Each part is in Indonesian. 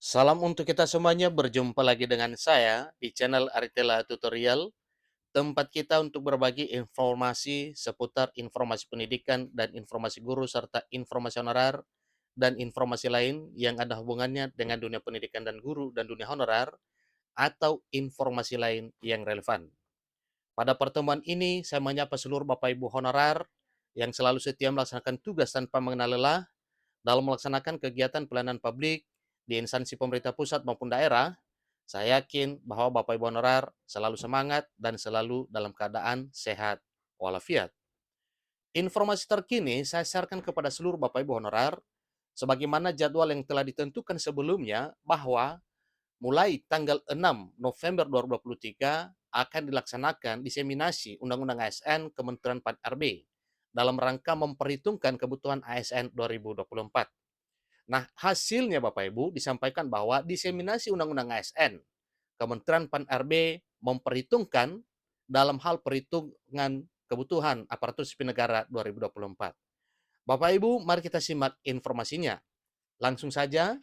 Salam untuk kita semuanya, berjumpa lagi dengan saya di channel Aritela Tutorial, tempat kita untuk berbagi informasi seputar informasi pendidikan dan informasi guru serta informasi honorer dan informasi lain yang ada hubungannya dengan dunia pendidikan dan guru dan dunia honorer atau informasi lain yang relevan. Pada pertemuan ini, saya menyapa seluruh Bapak Ibu honorer yang selalu setia melaksanakan tugas tanpa mengenal lelah dalam melaksanakan kegiatan pelayanan publik di instansi pemerintah pusat maupun daerah. Saya yakin bahwa Bapak Ibu honorer selalu semangat dan selalu dalam keadaan sehat walafiat. Informasi terkini saya sharekan kepada seluruh Bapak Ibu honorer sebagaimana jadwal yang telah ditentukan sebelumnya bahwa mulai tanggal 6 November 2023 akan dilaksanakan diseminasi Undang-Undang ASN Kementerian PAN-RB dalam rangka memperhitungkan kebutuhan ASN 2024. Nah, hasilnya Bapak Ibu disampaikan bahwa diseminasi Undang-Undang ASN Kementerian PAN-RB memperhitungkan dalam hal perhitungan kebutuhan aparatur sipil negara 2024. Bapak Ibu, mari kita simak informasinya. Langsung saja,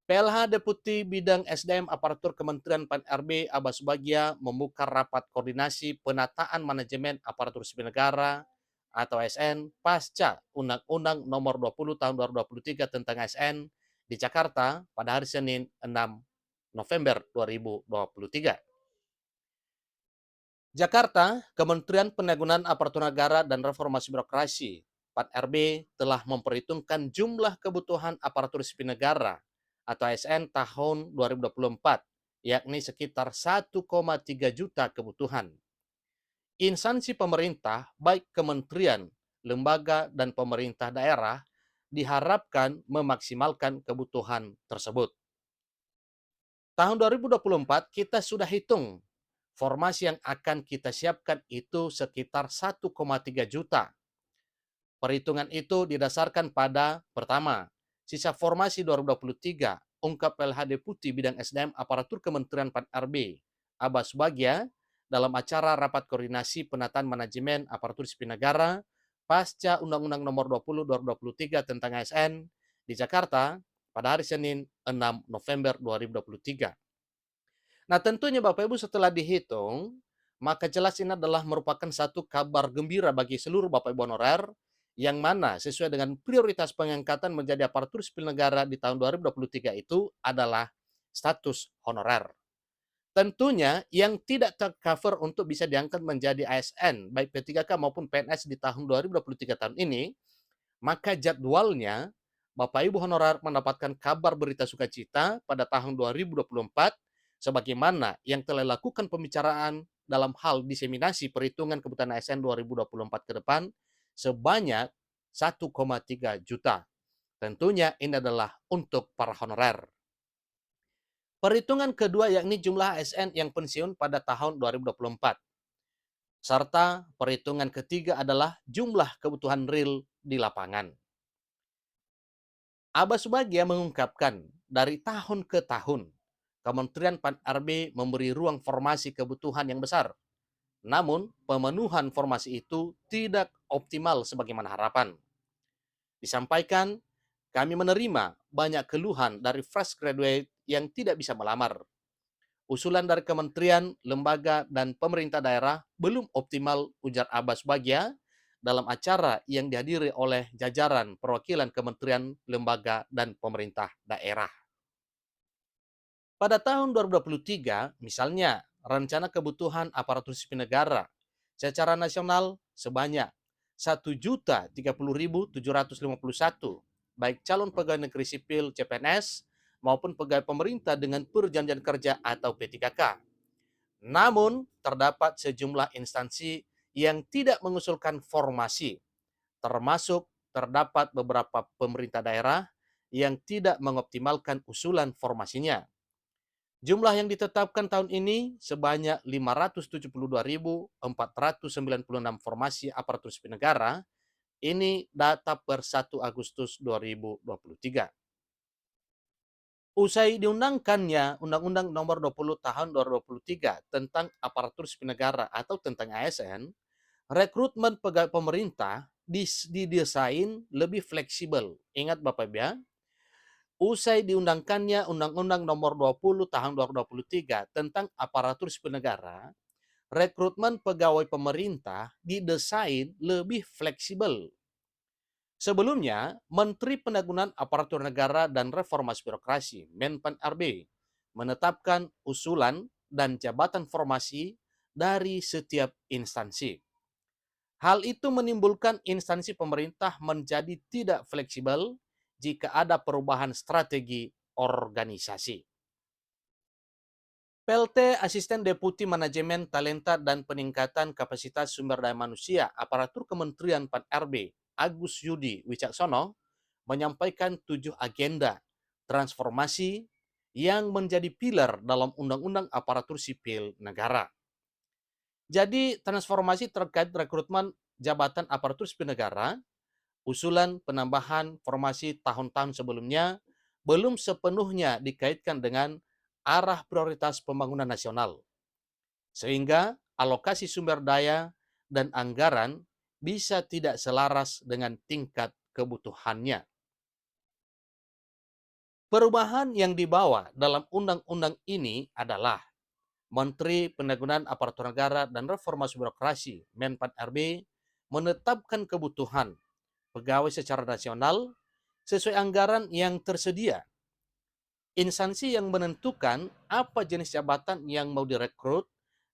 PLH Deputi Bidang SDM Aparatur Kementerian PAN-RB Abbas Bagia membuka rapat koordinasi penataan manajemen aparatur sipil negara atau ASN pasca Undang-Undang Nomor 20 Tahun 2023 tentang ASN di Jakarta pada hari Senin 6 November 2023. Jakarta, Kementerian Penanggulangan Aparatur Negara dan Reformasi Birokrasi PAN-RB telah memperhitungkan jumlah kebutuhan aparatur sipil negara atau ASN tahun 2024, yakni sekitar 1,3 juta kebutuhan. Instansi pemerintah, baik kementerian, lembaga, dan pemerintah daerah, diharapkan memaksimalkan kebutuhan tersebut. Tahun 2024 kita sudah hitung formasi yang akan kita siapkan itu sekitar 1,3 juta. Perhitungan itu didasarkan pada pertama, sisa formasi 2023 ungkap LH Deputi Bidang SDM Aparatur Kementerian PAN-RB Abbas Bagia dalam acara rapat koordinasi penataan manajemen aparatur sipil negara pasca Undang-Undang Nomor 20 2023 tentang ASN di Jakarta pada hari Senin 6 November 2023. Nah, tentunya Bapak Ibu setelah dihitung, maka jelas ini adalah merupakan satu kabar gembira bagi seluruh Bapak Ibu honorer yang mana sesuai dengan prioritas pengangkatan menjadi aparatur sipil negara di tahun 2023 itu adalah status honorer. Tentunya yang tidak tercover untuk bisa diangkat menjadi ASN baik P3K maupun PNS di tahun 2023 tahun ini, maka jadwalnya Bapak Ibu honorer mendapatkan kabar berita sukacita pada tahun 2024 sebagaimana yang telah lakukan pembicaraan dalam hal diseminasi perhitungan kebutuhan ASN 2024 ke depan sebanyak 1,3 juta. Tentunya ini adalah untuk para honorer. Perhitungan kedua yakni jumlah ASN yang pensiun pada tahun 2024. Serta perhitungan ketiga adalah jumlah kebutuhan real di lapangan. Abbas Bagia mengungkapkan, dari tahun ke tahun, Kementerian PAN-RB memberi ruang formasi kebutuhan yang besar. Namun, pemenuhan formasi itu tidak optimal sebagaimana harapan. Disampaikan, kami menerima banyak keluhan dari fresh graduate yang tidak bisa melamar. Usulan dari kementerian, lembaga, dan pemerintah daerah belum optimal, ujar Abbas Bagia dalam acara yang dihadiri oleh jajaran perwakilan kementerian, lembaga, dan pemerintah daerah. Pada tahun 2023, misalnya, rencana kebutuhan aparatur sipil negara secara nasional sebanyak 1.030.751, baik calon pegawai negeri sipil CPNS maupun pegawai pemerintah dengan perjanjian kerja atau P3K. Namun, terdapat sejumlah instansi yang tidak mengusulkan formasi, termasuk terdapat beberapa pemerintah daerah yang tidak mengoptimalkan usulan formasinya. Jumlah yang ditetapkan tahun ini sebanyak 572.496 formasi aparatur sipil negara. Ini data per 1 Agustus 2023. Usai diundangkannya Undang-Undang Nomor 20 Tahun 2023 tentang aparatur sipil negara atau tentang ASN, rekrutmen pegawai pemerintah didesain lebih fleksibel. Ingat Bapak Ibu ya, Usai diundangkannya Undang-Undang Nomor 20 Tahun 2023 tentang aparatur sipil negara, rekrutmen pegawai pemerintah didesain lebih fleksibel. Sebelumnya, Menteri Penanggulangan Aparatur Negara dan Reformasi Birokrasi (Menpan RB) menetapkan usulan dan jabatan formasi dari setiap instansi. Hal itu menimbulkan instansi pemerintah menjadi tidak fleksibel jika ada perubahan strategi organisasi. PLT Asisten Deputi Manajemen Talenta dan Peningkatan Kapasitas Sumber Daya Manusia Aparatur Kementerian PAN-RB Agus Yudi Wicaksono menyampaikan 7 agenda transformasi yang menjadi pilar dalam Undang-Undang Aparatur Sipil Negara. Jadi, transformasi terkait rekrutmen jabatan aparatur sipil negara, usulan penambahan formasi tahun-tahun sebelumnya belum sepenuhnya dikaitkan dengan arah prioritas pembangunan nasional, sehingga alokasi sumber daya dan anggaran bisa tidak selaras dengan tingkat kebutuhannya. Perubahan yang dibawa dalam undang-undang ini adalah Menteri Penanggulangan Aparatur Negara dan Reformasi Birokrasi (Menpan RB) menetapkan kebutuhan pegawai secara nasional sesuai anggaran yang tersedia. Instansi yang menentukan apa jenis jabatan yang mau direkrut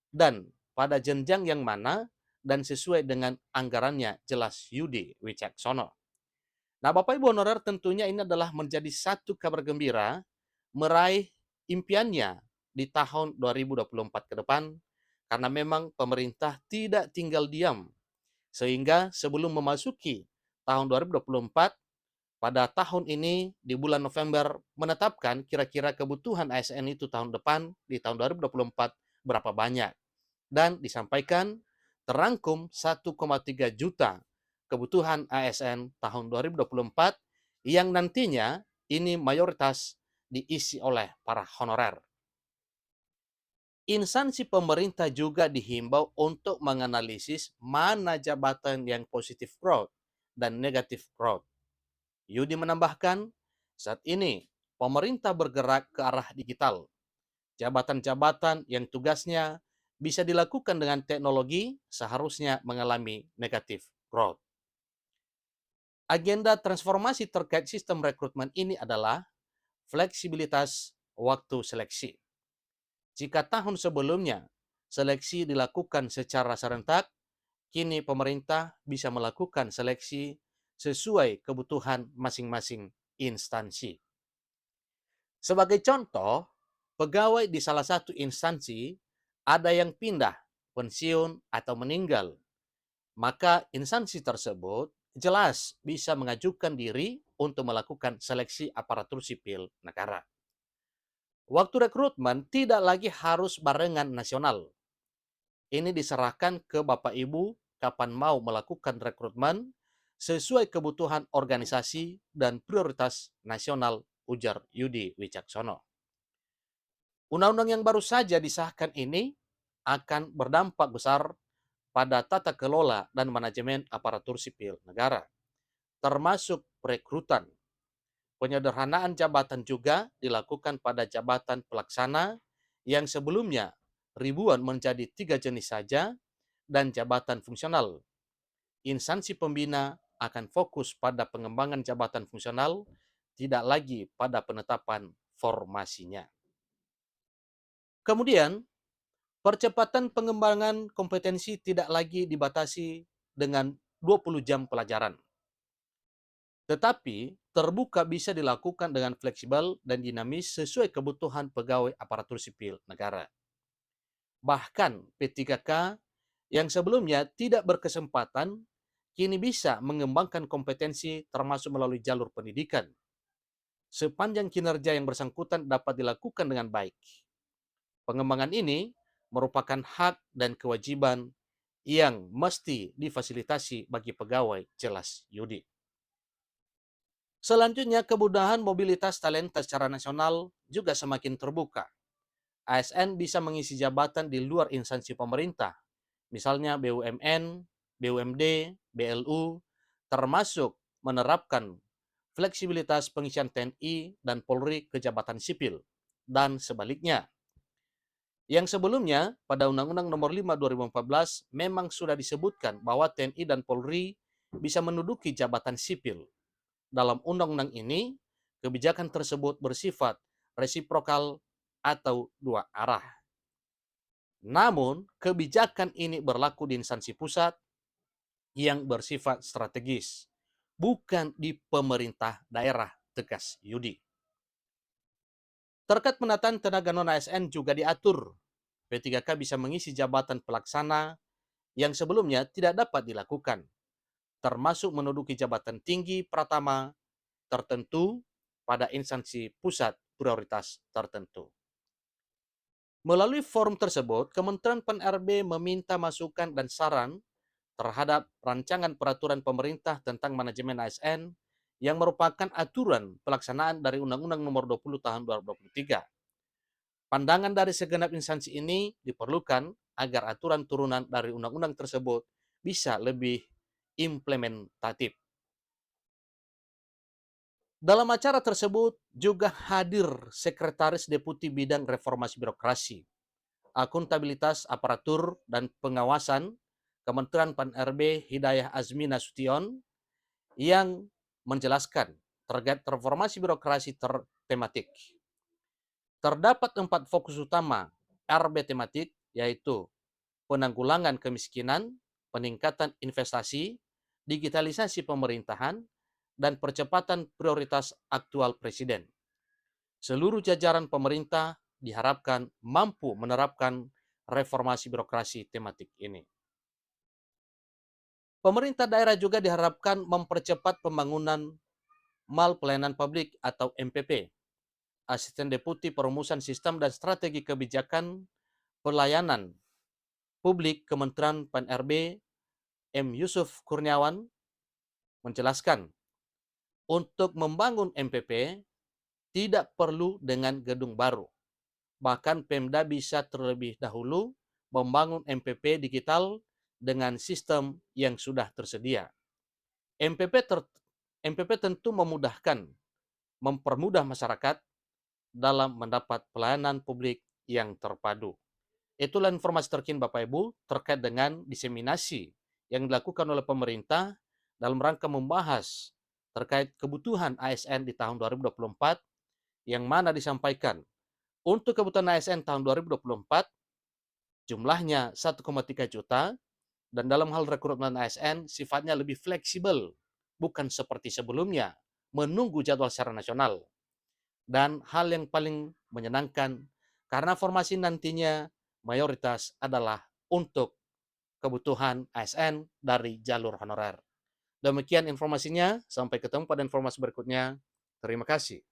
dan pada jenjang yang mana dan sesuai dengan anggarannya, jelas Yudi Wicaksono. Nah, Bapak Ibu honorer, tentunya ini adalah menjadi satu kabar gembira meraih impiannya di tahun 2024 ke depan, karena memang pemerintah tidak tinggal diam, sehingga sebelum memasuki tahun 2024, pada tahun ini di bulan November menetapkan kira-kira kebutuhan ASN itu tahun depan di tahun 2024 berapa banyak, dan disampaikan terangkum 1,3 juta kebutuhan ASN tahun 2024 yang nantinya ini mayoritas diisi oleh para honorer. Instansi pemerintah juga dihimbau untuk menganalisis mana jabatan yang positif growth dan negatif growth. Yudi menambahkan, saat ini pemerintah bergerak ke arah digital. Jabatan-jabatan yang tugasnya bisa dilakukan dengan teknologi seharusnya mengalami negatif growth. Agenda transformasi terkait sistem rekrutmen ini adalah fleksibilitas waktu seleksi. Jika tahun sebelumnya seleksi dilakukan secara serentak, kini pemerintah bisa melakukan seleksi sesuai kebutuhan masing-masing instansi. Sebagai contoh, pegawai di salah satu instansi ada yang pindah, pensiun, atau meninggal, maka instansi tersebut jelas bisa mengajukan diri untuk melakukan seleksi aparatur sipil negara. Waktu rekrutmen tidak lagi harus barengan nasional. Ini diserahkan ke Bapak Ibu kapan mau melakukan rekrutmen sesuai kebutuhan organisasi dan prioritas nasional, ujar Yudi Wicaksono. Undang-undang yang baru saja disahkan ini akan berdampak besar pada tata kelola dan manajemen aparatur sipil negara, termasuk perekrutan. Penyederhanaan jabatan juga dilakukan pada jabatan pelaksana yang sebelumnya ribuan menjadi 3 jenis saja, dan jabatan fungsional. Instansi pembina akan fokus pada pengembangan jabatan fungsional, tidak lagi pada penetapan formasinya. Kemudian, percepatan pengembangan kompetensi tidak lagi dibatasi dengan 20 jam pelajaran, tetapi terbuka bisa dilakukan dengan fleksibel dan dinamis sesuai kebutuhan pegawai aparatur sipil negara. Bahkan P3K yang sebelumnya tidak berkesempatan, kini bisa mengembangkan kompetensi termasuk melalui jalur pendidikan, sepanjang kinerja yang bersangkutan dapat dilakukan dengan baik. Pengembangan ini merupakan hak dan kewajiban yang mesti difasilitasi bagi pegawai, jelas Yudi. Selanjutnya, kemudahan mobilitas talenta secara nasional juga semakin terbuka. ASN bisa mengisi jabatan di luar instansi pemerintah, misalnya BUMN, BUMD, BLU, termasuk menerapkan fleksibilitas pengisian TNI dan Polri ke jabatan sipil, dan sebaliknya. Yang sebelumnya, pada Undang-Undang Nomor 5 2014 memang sudah disebutkan bahwa TNI dan Polri bisa menduduki jabatan sipil. Dalam undang-undang ini, kebijakan tersebut bersifat resiprokal atau dua arah. Namun, kebijakan ini berlaku di instansi pusat yang bersifat strategis, bukan di pemerintah daerah, tegas Yudi. Terkait penataan tenaga non-ASN juga diatur. P3K bisa mengisi jabatan pelaksana yang sebelumnya tidak dapat dilakukan, termasuk menduduki jabatan tinggi pratama tertentu pada instansi pusat prioritas tertentu. Melalui forum tersebut, Kementerian PAN-RB meminta masukan dan saran terhadap rancangan peraturan pemerintah tentang manajemen ASN yang merupakan aturan pelaksanaan dari Undang-Undang Nomor 20 Tahun 2023. Pandangan dari segenap instansi ini diperlukan agar aturan turunan dari undang-undang tersebut bisa lebih implementatif. Dalam acara tersebut juga hadir Sekretaris Deputi Bidang Reformasi Birokrasi, Akuntabilitas Aparatur dan Pengawasan Kementerian PAN-RB Hidayah Azmi Nasution yang menjelaskan terkait reformasi birokrasi tematik. Terdapat 4 fokus utama RB tematik, yaitu penanggulangan kemiskinan, peningkatan investasi, digitalisasi pemerintahan, dan percepatan prioritas aktual Presiden. Seluruh jajaran pemerintah diharapkan mampu menerapkan reformasi birokrasi tematik ini. Pemerintah daerah juga diharapkan mempercepat pembangunan Mal Pelayanan Publik atau MPP, Asisten Deputi Perumusan Sistem dan Strategi Kebijakan Pelayanan Publik Kementerian PAN-RB M. Yusuf Kurniawan menjelaskan, untuk membangun MPP tidak perlu dengan gedung baru. Bahkan Pemda bisa terlebih dahulu membangun MPP digital dengan sistem yang sudah tersedia. MPP tentu mempermudah masyarakat dalam mendapat pelayanan publik yang terpadu. Itulah informasi terkini Bapak Ibu terkait dengan diseminasi yang dilakukan oleh pemerintah dalam rangka membahas terkait kebutuhan ASN di tahun 2024, yang mana disampaikan untuk kebutuhan ASN tahun 2024 jumlahnya 1,3 juta, dan dalam hal rekrutmen ASN sifatnya lebih fleksibel, bukan seperti sebelumnya menunggu jadwal secara nasional. Dan hal yang paling menyenangkan, karena formasi nantinya mayoritas adalah untuk kebutuhan ASN dari jalur honorer. Demikian informasinya, sampai ketemu pada informasi berikutnya. Terima kasih.